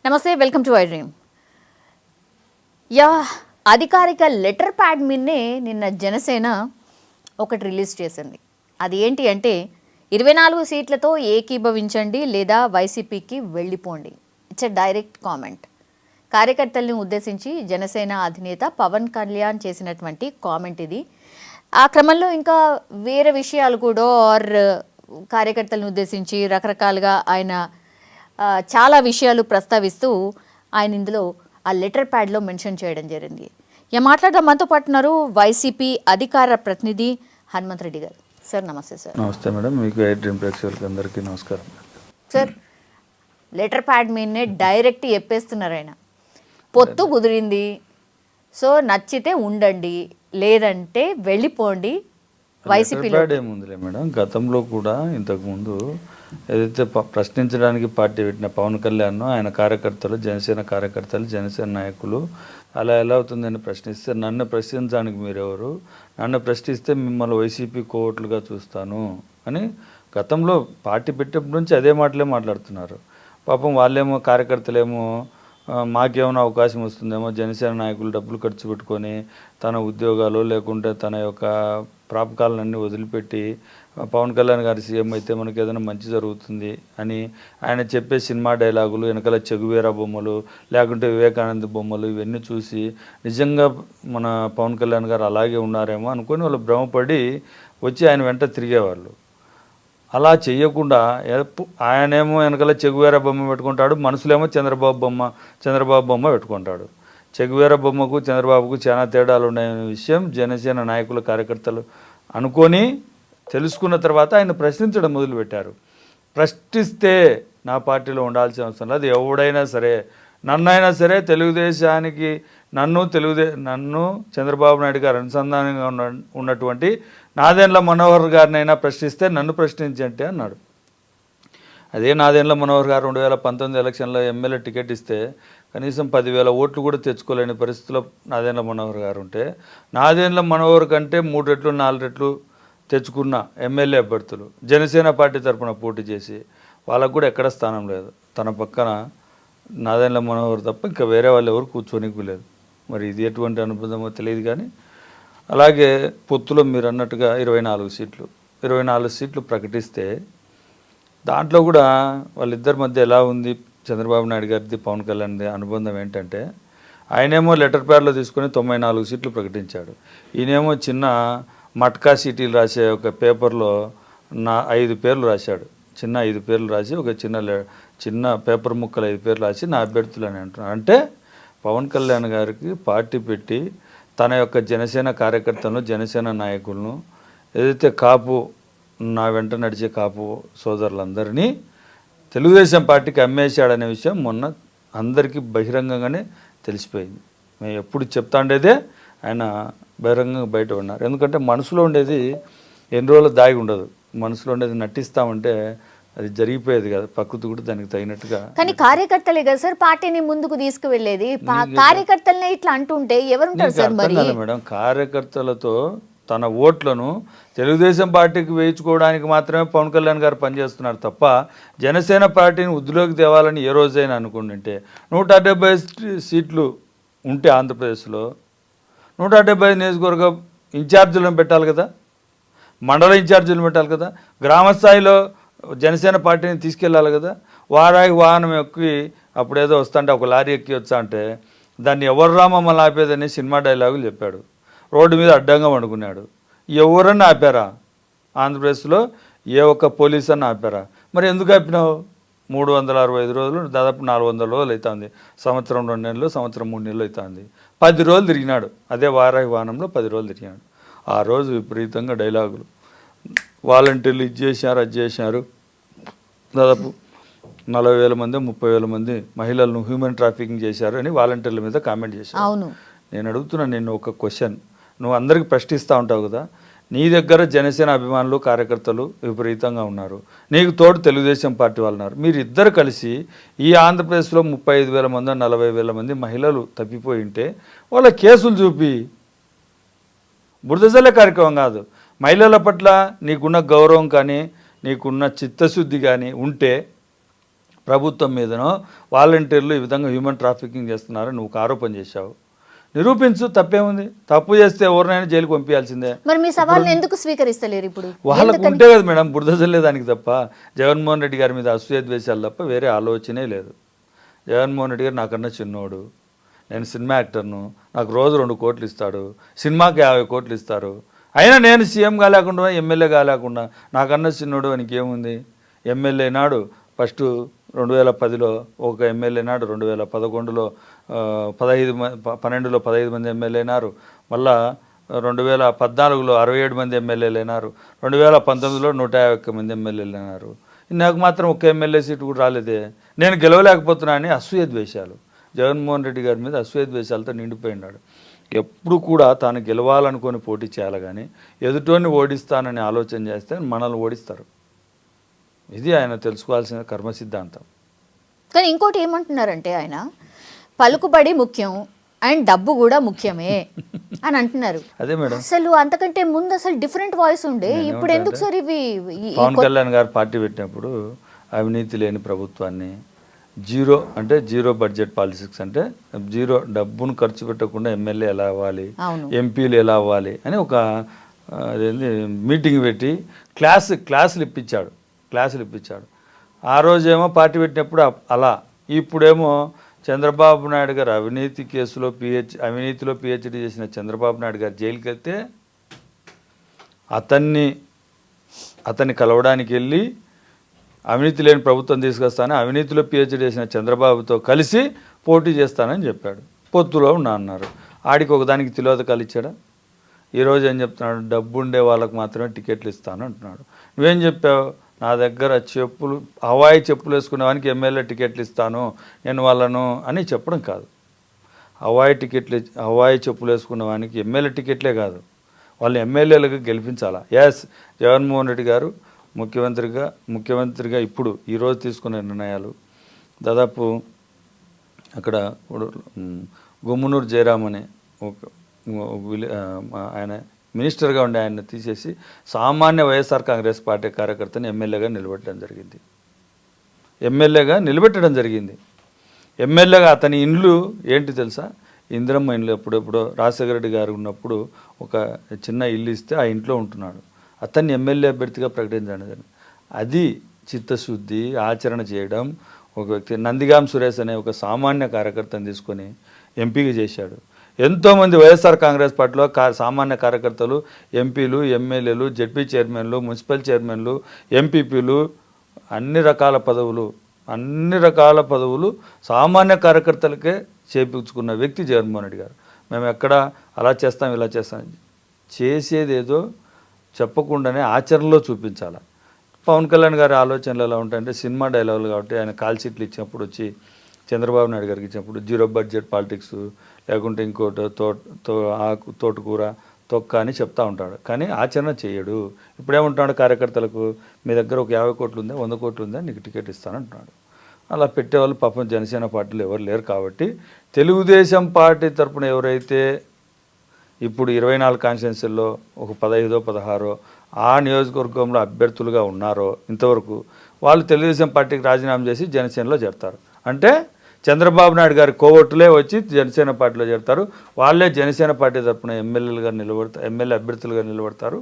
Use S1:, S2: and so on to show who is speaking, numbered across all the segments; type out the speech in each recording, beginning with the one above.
S1: నమస్తే, welcome to I dream. అధికారిక letter pad మీదనే నిన్న జనసేన ఒకటి రిలీజ్ చేసింది. అది ఏంటి అంటే 24 సీట్లతో ఏకీభవించండి లేదా వైసీపీకి వెళ్ళిపోండి. It's a direct comment. కార్యకర్తల్ని ఉద్దేశించి జనసేన అధినేత పవన్ కళ్యాణ్ చేసినటువంటి కామెంట్ ఇది. ఆ క్రమంలో ఇంకా వేరే విషయాలు కూడా కార్యకర్తలను ఉద్దేశించి రకరకాలుగా ఆయన చాలా విషయాలు ప్రస్తావిస్తూ ఆయన ఇందులో ఆ లెటర్ ప్యాడ్లో మెన్షన్ చేయడం జరిగింది. మాట్లాడడం మనతో పాటున్నారు వైసీపీ అధికార ప్రతినిధి హనుమంత్ రెడ్డి గారు. సార్ నమస్తే. సార్
S2: నమస్తే మేడం. మీకు ఐ డ్రీమ్ ప్రేక్షకులకి అందరికీ నమస్కారం.
S1: సార్, లెటర్ ప్యాడ్ మీదనే డైరెక్ట్ చెప్పేస్తున్నారు ఆయన. పొత్తు కుదిరింది, సో నచ్చితే ఉండండి లేదంటే వెళ్ళిపోండి. వైసీపీలో
S2: ఏముందిలే మేడం, గతంలో కూడా ఇంతకుముందు ఏదైతే ప్రశ్నించడానికి పార్టీ పెట్టిన పవన్ కళ్యాణ్ ఆయన కార్యకర్తలు, జనసేన కార్యకర్తలు, జనసేన నాయకులు అలా ఎలా అవుతుందని ప్రశ్నిస్తే, నన్ను ప్రశ్నించడానికి మీరెవరు, నన్ను ప్రశ్నిస్తే మిమ్మల్ని వైసీపీ కోవట్లుగా చూస్తాను అని గతంలో పార్టీ పెట్టినప్పటి నుంచి అదే మాటలే మాట్లాడుతున్నారు. పాపం వాళ్ళేమో కార్యకర్తలేమో మాకేమైనా అవకాశం వస్తుందేమో, జనసేన నాయకులు డబ్బులు ఖర్చు పెట్టుకొని తన ఉద్యోగాలు లేకుంటే తన యొక్క ప్రాపకాలన్నీ వదిలిపెట్టి పవన్ కళ్యాణ్ గారి సీఎం అయితే మనకి ఏదైనా మంచి జరుగుతుంది అని ఆయన చెప్పే సినిమా డైలాగులు, వెనకాల చెగువేరా బొమ్మలు లేకుంటే వివేకానంద బొమ్మలు ఇవన్నీ చూసి నిజంగా మన పవన్ కళ్యాణ్ గారు అలాగే ఉన్నారేమో అనుకొని వాళ్ళు భ్రమపడి వచ్చి ఆయన వెంట తిరిగేవాళ్ళు. అలా చెయ్యకుండా ఆయనేమో వెనకాల చెగువేరా బొమ్మ పెట్టుకుంటాడు, మనసులేమో చంద్రబాబు బొమ్మ పెట్టుకుంటాడు. చెగువేరా బొమ్మకు చంద్రబాబుకు చాలా తేడాలు ఉన్నాయనే విషయం జనసేన నాయకుల కార్యకర్తలు అనుకొని తెలుసుకున్న తర్వాత ఆయన ప్రశ్నించడం మొదలుపెట్టారు. ప్రశ్నిస్తే నా పార్టీలో ఉండాల్సిన అవసరం లేదు, ఎవడైనా సరే నన్నైనా సరే తెలుగుదేశానికి నన్ను చంద్రబాబు నాయుడు గారు అనుసంధానంగా ఉన్నటువంటి నాదెండ్ల మనోహర్ గారినైనా ప్రశ్నిస్తే నన్ను ప్రశ్నించంటే అన్నాడు. అదే నాదెండ్ల మనోహర్ గారు 2019 ఎలక్షన్లో ఎమ్మెల్యే టికెట్ ఇస్తే కనీసం 10,000 ఓట్లు కూడా తెచ్చుకోలేని పరిస్థితిలో నాదెండ్ల మనోహర్ గారు ఉంటే, నాదెండ్ల మనోహర్ కంటే 3 రెట్లు 4 రెట్లు తెచ్చుకున్న ఎమ్మెల్యే అభ్యర్థులు జనసేన పార్టీ తరఫున పోటీ చేసి వాళ్ళకు కూడా ఎక్కడ స్థానం లేదు. తన పక్కన నాదెండ్ల మనోహర్ తప్ప ఇంకా వేరే వాళ్ళు ఎవరు కూర్చోనికి లేదు. మరి ఇది ఎటువంటి అనుబంధమో తెలియదు. కానీ అలాగే పొత్తులో మీరు అన్నట్టుగా 24 సీట్లు ప్రకటిస్తే దాంట్లో కూడా వాళ్ళిద్దరి మధ్య ఎలా ఉంది చంద్రబాబు నాయుడు గారిది పవన్ కళ్యాణ్ది అనుబంధం ఏంటంటే, ఆయనేమో లెటర్ ప్యాడ్లో తీసుకొని 94 సీట్లు ప్రకటించాడు. ఈయనేమో చిన్న మట్కా సీటీలు రాసే ఒక పేపర్లో 5 పేర్లు రాశాడు. చిన్న 5 పేర్లు రాసి ఒక చిన్న పేపర్ ముక్కలు 5 పేర్లు రాసి నా అభ్యర్థులు అని అంటున్నాడు. అంటే పవన్ కళ్యాణ్ గారికి పార్టీ పెట్టి తన యొక్క జనసేన కార్యకర్తలను, జనసేన నాయకులను, ఏదైతే కాపు నా వెంట నడిచే కాపు సోదరులందరినీ తెలుగుదేశం పార్టీకి అమ్మేశాడనే విషయం మొన్న అందరికీ బహిరంగంగానే తెలిసిపోయింది. మేము ఎప్పుడు చెప్తా ఉండేదే ఆయన బహిరంగంగా బయట ఉన్నారు. ఎందుకంటే మనసులో ఉండేది ఎన్ని రోజులు దాగి ఉండదు, మనసులో ఉండేది నటిస్తామంటే అది జరిగిపోయేది కదా, ప్రకృతి కూడా దానికి తగినట్టుగా.
S1: కానీ కార్యకర్తలే కదా సార్ పార్టీని ముందుకు తీసుకువెళ్ళేది. కార్యకర్తలనే ఇట్లా అంటుంటే ఎవరుంటారు సార్? మరి
S2: మేడం, కార్యకర్తలతో తన ఓట్లను తెలుగుదేశం పార్టీకి వేయించుకోవడానికి మాత్రమే పవన్ కళ్యాణ్ గారు పనిచేస్తున్నారు తప్ప జనసేన పార్టీని వృద్ధిలోకి తేవాలని ఏ రోజైనా అనుకుంటుంటే 170 సీట్లు ఉంటే ఆంధ్రప్రదేశ్లో 175 నియోజకవర్గ ఇన్ఛార్జీలను పెట్టాలి కదా, మండల ఇన్ఛార్జీలను పెట్టాలి కదా, గ్రామ స్థాయిలో జనసేన పార్టీని తీసుకెళ్ళాలి కదా. వాహనం ఎక్కి అప్పుడేదో వస్తుంటే ఒక లారీ ఎక్కి వచ్చా అంటే దాన్ని ఎవరు రా మమ్మల్ని ఆపేదని సినిమా డైలాగులు చెప్పాడు. రోడ్డు మీద అడ్డంగా వండుకున్నాడు. ఎవరన్నా ఆపారా? ఆంధ్రప్రదేశ్లో ఏ ఒక్క పోలీస్ అన్న ఆపారా? మరి ఎందుకు ఆపినావు? 365 రోజులు, దాదాపు 400 రోజులు అవుతుంది. సంవత్సరం 2 నెలలు, సంవత్సరం 3 నెలలు అవుతుంది. 10 రోజులు తిరిగినాడు. అదే వాహనంలో 10 రోజులు తిరిగినాడు. ఆ రోజు విపరీతంగా డైలాగులు, వాలంటీర్లు ఇది చేశారు, అది చేశారు, దాదాపు 40,000 మంది 30,000 మంది మహిళలను హ్యూమన్ ట్రాఫికింగ్ చేశారు అని వాలంటీర్ల మీద కామెంట్ చేశారు.
S1: అవును,
S2: నేను అడుగుతున్నాను నిన్ను ఒక క్వశ్చన్. నువ్వు అందరికి ప్రశ్నిస్తూ ఉంటావు కదా, నీ దగ్గర జనసేన అభిమానులు కార్యకర్తలు విపరీతంగా ఉన్నారు, నీకు తోడు తెలుగుదేశం పార్టీ వాళ్ళు ఉన్నారు. మీరు ఇద్దరు కలిసి ఈ ఆంధ్రప్రదేశ్లో 35,000 మంది 40,000 మంది మహిళలు తప్పిపోయి ఉంటే వాళ్ళ కేసులు చూపి బురదజల్లే కార్యక్రమం కాదు. మహిళల పట్ల నీకున్న గౌరవం కానీ నీకున్న చిత్తశుద్ధి కానీ ఉంటే ప్రభుత్వం మీదనో వాలంటీర్లు ఈ విధంగా హ్యూమన్ ట్రాఫికింగ్ చేస్తున్నారని నువ్వు ఒక ఆరోపణ చేశావు. నిరూపించు, తప్పేముంది? తప్పు చేస్తే ఎవరినైనా జైలుకి పంపించాల్సిందే.
S1: మరి మీ సవాల్ని ఎందుకు స్వీకరిస్తలేరు ఇప్పుడు?
S2: వాళ్ళకు ఉంటే కదా మేడం బురద చల్లేదానికి తప్ప, జగన్మోహన్ రెడ్డి గారి మీద అసూయ ద్వేషాలు తప్ప వేరే ఆలోచనే లేదు. జగన్మోహన్ రెడ్డి గారు నాకన్నా చిన్నోడు, నేను సినిమా యాక్టర్ను, నాకు రోజు 2 కోట్లు ఇస్తాడు, సినిమాకి 50 కోట్లు ఇస్తారు. అయినా నేను సీఎం కాలేకుండా ఎమ్మెల్యే కాలేకుండా నాకన్నా చిన్నోడు అని ఏముంది? ఎమ్మెల్యే నాడు ఫస్ట్ 2010లో ఒక ఎమ్మెల్యే నాడు, 2011లో 12లో 15 మంది ఎమ్మెల్యే అయినారు, మళ్ళా 2014లో 67 మంది ఎమ్మెల్యేలు అయినారు, 2019లో 151 మంది ఎమ్మెల్యేలు అయినారు. నాకు మాత్రం ఒక్క ఎమ్మెల్యే సీటు కూడా రాలేదే. నేను గెలవలేకపోతున్నా అని అసూయ ద్వేషాలు, జగన్మోహన్ రెడ్డి గారి మీద అసూయ ద్వేషాలతో నిండిపోయినాడు. ఎప్పుడు కూడా తాను గెలవాలనుకొని పోటీ చేయాలి, కానీ ఎదుటోని ఓడిస్తానని ఆలోచన చేస్తే మనల్ని ఓడిస్తారు. ఇది ఆయన తెలుసుకోవాల్సిన కర్మ సిద్ధాంతం.
S1: కానీ ఇంకోటి ఏమంటున్నారంటే ఆయన పలుకుబడి ముఖ్యం అండ్ డబ్బు కూడా ముఖ్యమే అని అంటున్నారు.
S2: అదే మేడం,
S1: అసలు అంతకంటే ముందు అసలు డిఫరెంట్ వాయిస్ ఉండే, ఇప్పుడు ఎందుకు సార్ ఇవి?
S2: పవన్ కళ్యాణ్ గారు పార్టీ పెట్టినప్పుడు అవినీతి లేని ప్రభుత్వాన్ని, జీరో బడ్జెట్ పాలిటిక్స్ అంటే జీరో డబ్బును ఖర్చు పెట్టకుండా ఎమ్మెల్యే ఎలా అవ్వాలి, ఎంపీలు ఎలా అవ్వాలి అని ఒక మీటింగ్ పెట్టి క్లాసులు ఇప్పించాడు. ఆ రోజేమో పార్టీ పెట్టినప్పుడు అలా, ఇప్పుడేమో చంద్రబాబు నాయుడు గారు అవినీతిలో పిహెచ్డి చేసిన చంద్రబాబు నాయుడు గారు జైలుకి వెళ్తే అతన్ని కలవడానికి వెళ్ళి అవినీతి లేని ప్రభుత్వం తీసుకొస్తాను, అవినీతిలో పిహెచ్డి చేసిన చంద్రబాబుతో కలిసి పోటీ చేస్తానని చెప్పాడు. పొత్తులో ఉన్నా అన్నారు. ఆడికి ఒకదానికి తిలోదకాలు ఇచ్చాడా? ఈరోజు ఏం చెప్తున్నాడు? డబ్బు ఉండే వాళ్ళకు మాత్రమే టికెట్లు ఇస్తాను అంటున్నాడు. నువ్వేం చెప్పావు? నా దగ్గర హవాయి చెప్పులు వేసుకునే వానికి ఎమ్మెల్యే టికెట్లు ఇస్తాను నేను వాళ్ళను అని చెప్పడం కాదు. హవాయి చెప్పులు వేసుకున్న వానికి ఎమ్మెల్యే టికెట్లే కాదు, వాళ్ళు ఎమ్మెల్యేలుగా గెలిపించాలా. ఎస్, జగన్మోహన్ రెడ్డి గారు ముఖ్యమంత్రిగా ఇప్పుడు ఈరోజు తీసుకునే నిర్ణయాలు దాదాపు అక్కడ గుమ్మనూరు జయరామ్ అనే ఆయన మినిస్టర్గా ఉండే ఆయన తీసేసి సామాన్య వైఎస్ఆర్ కాంగ్రెస్ పార్టీ కార్యకర్తని ఎమ్మెల్యేగా నిలబెట్టడం జరిగింది. ఎమ్మెల్యేగా అతని ఇండ్లు ఏంటి తెలుసా? ఇందిరమ్మ ఇండ్లు. ఎప్పుడెప్పుడో రాజశేఖర రెడ్డి గారు ఉన్నప్పుడు ఒక చిన్న ఇల్లు ఇస్తే ఆ ఇంట్లో ఉంటున్నాడు. అతన్ని ఎమ్మెల్యే అభ్యర్థిగా ప్రకటించడం, అది చిత్తశుద్ధి ఆచరణ చేయడం. ఒక వ్యక్తి నందిగాం సురేష్ అనే ఒక సామాన్య కార్యకర్తను తీసుకొని ఎంపీగా చేశాడు. ఎంతోమంది వైఎస్ఆర్ కాంగ్రెస్ పార్టీలో సామాన్య కార్యకర్తలు, ఎంపీలు, ఎమ్మెల్యేలు, జెడ్పీ చైర్మన్లు, మున్సిపల్ చైర్మన్లు, ఎంపీపీలు, అన్ని రకాల పదవులు సామాన్య కార్యకర్తలకే చేపించుకున్న వ్యక్తి జగన్మోహన్ రెడ్డి గారు. మేము ఎక్కడ అలా చేస్తాం ఇలా చేస్తాం, చేసేదేదో చెప్పకుండానే ఆచరణలో చూపించాలి. పవన్ కళ్యాణ్ గారి ఆలోచనలు ఎలా ఉంటాయంటే సినిమా డైలాగులు కాబట్టి ఆయన కాల్ షీట్లు ఇచ్చినప్పుడు వచ్చి చంద్రబాబు నాయుడు గారికి ఇచ్చినప్పుడు జీరో బడ్జెట్ పాలిటిక్స్ లేకుంటే ఇంకోటి తోటకూర తొక్క అని చెప్తా ఉంటాడు, కానీ ఆచరణ చేయడు. ఇప్పుడేమంటున్నాడు కార్యకర్తలకు? మీ దగ్గర ఒక 50 కోట్లు ఉందా, 100 కోట్లు ఉందా, నీకు టికెట్ ఇస్తానంటున్నాడు. అలా పెట్టేవాళ్ళు పాపం జనసేన పార్టీలో ఎవరు లేరు కాబట్టి తెలుగుదేశం పార్టీ తరఫున ఎవరైతే ఇప్పుడు 24 కాన్స్టిట్యున్సీల్లో ఒక 15-16 ఆ నియోజకవర్గంలో అభ్యర్థులుగా ఉన్నారో ఇంతవరకు, వాళ్ళు తెలుగుదేశం పార్టీకి రాజీనామా చేసి జనసేనలో చేరతారు. అంటే చంద్రబాబు నాయుడు గారి కోవట్టులే వచ్చి జనసేన పార్టీలో చేరతారు. వాళ్ళే జనసేన పార్టీ తరఫున ఎమ్మెల్యే అభ్యర్థులుగా నిలబడతారు.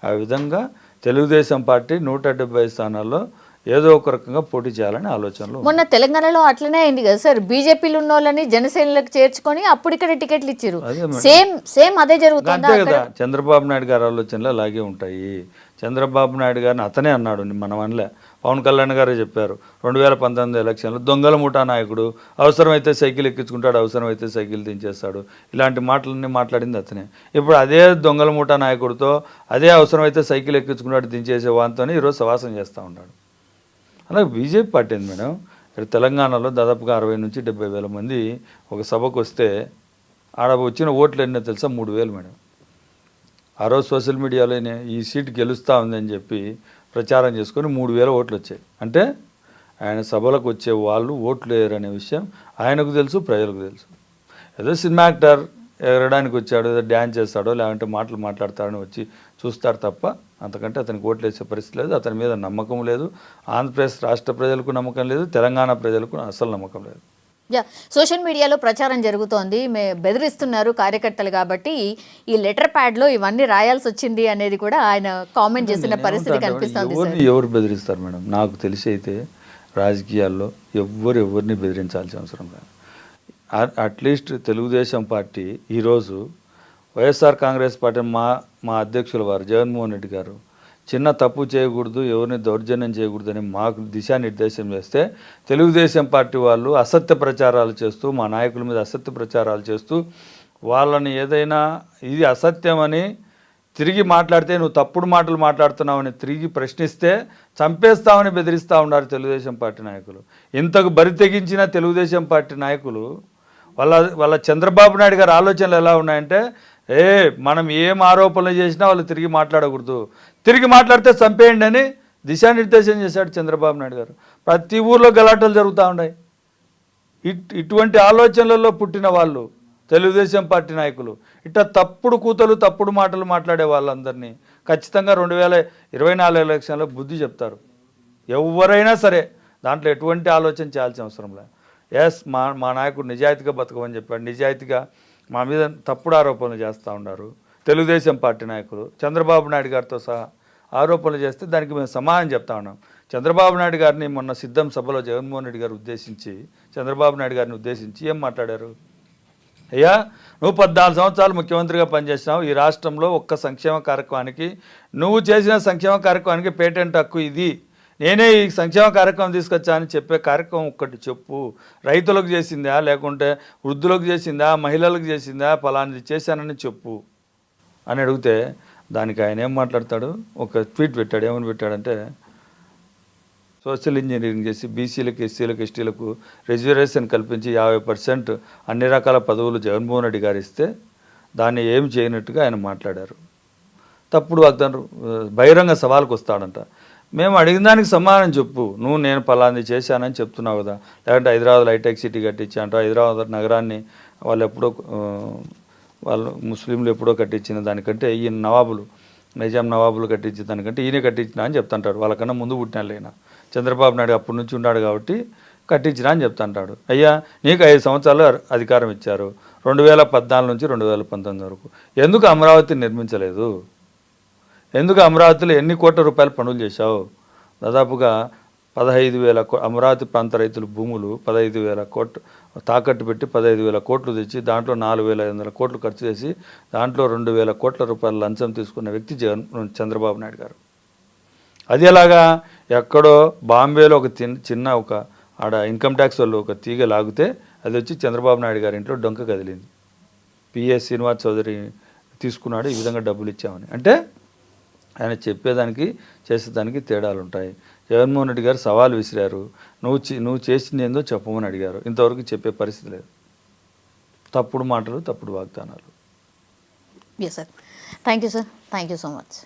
S2: ఆ విధంగా తెలుగుదేశం పార్టీ 175 స్థానాల్లో ఏదో ఒక రకంగా పోటీ చేయాలని ఆలోచనలు.
S1: మొన్న తెలంగాణలో అట్లనే అయింది కదా సార్, బీజేపీలో ఉన్న వాళ్ళని జనసేనలకు చేర్చుకొని అప్పుడు ఇక్కడ టికెట్లు ఇచ్చారు. సేమ్ అదే జరుగుతుంది
S2: అంతే కదా. చంద్రబాబు నాయుడు గారి ఆలోచనలు అలాగే ఉంటాయి. చంద్రబాబు నాయుడు గారిని అతనే అన్నాడు, మనం అనలే. పవన్ కళ్యాణ్ గారే చెప్పారు 2019 ఎలక్షన్లో దొంగల ముఠా నాయకుడు, అవసరమైతే సైకిల్ ఎక్కించుకుంటాడు, అవసరమైతే సైకిల్ దించేస్తాడు, ఇలాంటి మాటలన్నీ మాట్లాడింది అతనే. ఇప్పుడు అదే దొంగల ముఠా నాయకుడితో అదే అవసరమైతే సైకిల్ ఎక్కించుకుంటాడు దించేసే వాంతోనే ఈరోజు సవాసం చేస్తూ ఉన్నాడు. అలాగే బీజేపీ పార్టీ ఉంది మేడం. ఇక్కడ తెలంగాణలో దాదాపుగా 60 నుంచి 70 వేల మంది ఒక సభకు వస్తే ఆడ వచ్చిన ఓట్లు ఎన్నో తెలుసా? 3,000 మేడం. ఆ రోజు సోషల్ మీడియాలో ఈ సీటు గెలుస్తూ ఉందని చెప్పి ప్రచారం చేసుకొని 3,000 ఓట్లు వచ్చాయి. అంటే ఆయన సభలకు వచ్చే వాళ్ళు ఓట్లు వేయరనే విషయం ఆయనకు తెలుసు, ప్రజలకు తెలుసు. ఏదో సినిమా యాక్టర్ ఎగరడానికి వచ్చాడు, ఏదో డ్యాన్స్ చేస్తాడో లేదంటే మాటలు మాట్లాడతాడని వచ్చి చూస్తారు తప్ప అంతకంటే అతనికి ఓట్లు వేసే పరిస్థితి లేదు, అతని మీద నమ్మకం లేదు. ఆంధ్రప్రదేశ్ రాష్ట్ర ప్రజలకు నమ్మకం లేదు, తెలంగాణ ప్రజలకు అసలు నమ్మకం లేదు.
S1: యా, సోషల్ మీడియాలో ప్రచారం జరుగుతోంది, బెదిరిస్తున్నారు కార్యకర్తలు కాబట్టి ఈ లెటర్ ప్యాడ్లో ఇవన్నీ రాయాల్సి వచ్చింది అనేది కూడా ఆయన కామెంట్ చేసిన పరిస్థితి కనిపిస్తుంది.
S2: ఎవరు బెదిరిస్తారు మేడం? నాకు తెలిసి అయితే రాజకీయాల్లో ఎవరిని బెదిరించాల్సిన అవసరం లేదు. అట్లీస్ట్ తెలుగుదేశం పార్టీ ఈరోజు వైఎస్ఆర్ కాంగ్రెస్ పార్టీ మా అధ్యక్షుల వారు జగన్మోహన్ రెడ్డి గారు చిన్న తప్పు చేయకూడదు, ఎవరిని దౌర్జన్యం చేయకూడదని మాకు దిశానిర్దేశం చేస్తే తెలుగుదేశం పార్టీ వాళ్ళు అసత్య ప్రచారాలు చేస్తూ, మా నాయకుల మీద అసత్య ప్రచారాలు చేస్తూ, వాళ్ళని ఏదైనా ఇది అసత్యమని తిరిగి మాట్లాడితే నువ్వు తప్పుడు మాటలు మాట్లాడుతున్నావని తిరిగి ప్రశ్నిస్తే చంపేస్తామని బెదిరిస్తూ ఉన్నారు తెలుగుదేశం పార్టీ నాయకులు. ఇంతకు బరి తెగించిన తెలుగుదేశం పార్టీ నాయకులు వాళ్ళ చంద్రబాబు నాయుడు గారి ఆలోచనలు ఎలా ఉన్నాయంటే, మనం ఏం ఆరోపణలు చేసినా వాళ్ళు తిరిగి మాట్లాడకూడదు, తిరిగి మాట్లాడితే చంపేయండి అని దిశానిర్దేశం చేశాడు చంద్రబాబు నాయుడు గారు. ప్రతి ఊర్లో గలాటలు జరుగుతూ ఉన్నాయి. ఇటువంటి ఆలోచనలలో పుట్టిన వాళ్ళు తెలుగుదేశం పార్టీ నాయకులు ఇట్లా తప్పుడు కూతలు తప్పుడు మాటలు మాట్లాడే వాళ్ళందరినీ ఖచ్చితంగా 2024 ఎలక్షన్లో బుద్ధి చెప్తారు. ఎవరైనా సరే దాంట్లో ఎటువంటి ఆలోచన చేయాల్సిన అవసరం లేదు. ఎస్, మా నాయకుడు నిజాయితీగా బతకమని చెప్పాడు. నిజాయితీగా మా మీద తప్పుడు ఆరోపణలు చేస్తూ ఉన్నారు తెలుగుదేశం పార్టీ నాయకులు. చంద్రబాబు నాయుడు గారితో సహా ఆరోపణలు చేస్తే దానికి మేము సమాధానం చెప్తా ఉన్నాం. చంద్రబాబు నాయుడు గారిని మొన్న సిద్ధం సభలో జగన్మోహన్ రెడ్డి గారు చంద్రబాబు నాయుడు గారిని ఉద్దేశించి ఏం మాట్లాడారు? అయ్యా, నువ్వు 14 సంవత్సరాలు ముఖ్యమంత్రిగా పనిచేసినావు. ఈ రాష్ట్రంలో ఒక్క సంక్షేమ కార్యక్రమానికి, నువ్వు చేసిన సంక్షేమ కార్యక్రమానికి పేటెంట్ హక్కు ఇది, నేనే ఈ సంక్షేమ కార్యక్రమం తీసుకొచ్చా అని చెప్పే కార్యక్రమం ఒక్కటి చెప్పు. రైతులకు చేసిందా, లేకుంటే వృద్ధులకు చేసిందా, మహిళలకు చేసిందా, ఫలానిది చేశానని చెప్పు అని అడిగితే దానికి ఆయన ఏం మాట్లాడతాడు? ఒక ట్వీట్ పెట్టాడు. ఏమని పెట్టాడంటే, సోషల్ ఇంజనీరింగ్ చేసి బీసీలకు, ఎస్సీలకు, ఎస్టీలకు రిజర్వేషన్ కల్పించి 50% అన్ని రకాల పదవులు జగన్మోహన్ రెడ్డి గారు ఇస్తే దాన్ని ఏం చేయనట్టుగా ఆయన మాట్లాడారు. తప్పుడు వాగ్దానం, బహిరంగ సవాల్కి వస్తాడంట. మేము అడిగిన దానికి సమాధానం చెప్పు. నేను పలాంది చేశానని చెప్తున్నావు కదా, లేదంటే హైదరాబాద్లో హైటెక్ సిటీ కట్టించా అంట, హైదరాబాద్ నగరాన్ని వాళ్ళు ముస్లింలు ఎప్పుడో కట్టించిన దానికంటే ఈ నవాబులు, నిజాం నవాబులు కట్టించిన దానికంటే ఈయన కట్టించిన అని చెప్తుంటాడు. వాళ్ళకన్నా ముందు పుట్టిన చంద్రబాబు నాయుడు అప్పటి నుంచి ఉన్నాడు కాబట్టి కట్టించినా అని చెప్తుంటాడు. అయ్యా, నీకు 5 సంవత్సరాలు అధికారం ఇచ్చారు, 2014 నుంచి 2019 వరకు. ఎందుకు అమరావతిని నిర్మించలేదు? ఎందుకు అమరావతిలో ఎన్ని కోట్ల రూపాయల పనులు చేశావు? దాదాపుగా 15,000 అమరావతి ప్రాంత రైతుల భూములు 15,000 కోట్లు తాకట్టు పెట్టి 15,000 కోట్లు తెచ్చి దాంట్లో 4,500 కోట్లు ఖర్చు చేసి దాంట్లో 2,000 కోట్ల రూపాయల లంచం తీసుకున్న వ్యక్తి చంద్రబాబు నాయుడు గారు. అది ఎలాగా? ఎక్కడో బాంబేలో ఒక చిన్న ఆడ ఇన్కమ్ ట్యాక్స్ వాళ్ళు ఒక తీగ లాగితే అది వచ్చి చంద్రబాబు నాయుడు గారి ఇంట్లో డొంక కదిలింది. పిఎస్ శ్రీనివాస్ చౌదరి తీసుకున్నాడు, ఈ విధంగా డబ్బులు ఇచ్చామని. అంటే ఆయన చెప్పేదానికి చేసేదానికి తేడాలు ఉంటాయి. జగన్మోహన్ రెడ్డి గారు సవాల్ విసిరారు, నువ్వు చేసింది ఏందో చెప్పమని అడిగారు. ఇంతవరకు చెప్పే పరిస్థితి లేదు. తప్పుడు మాటలు, తప్పుడు వాగ్దానాలు.
S1: Yes sir, thank you sir, thank you so much.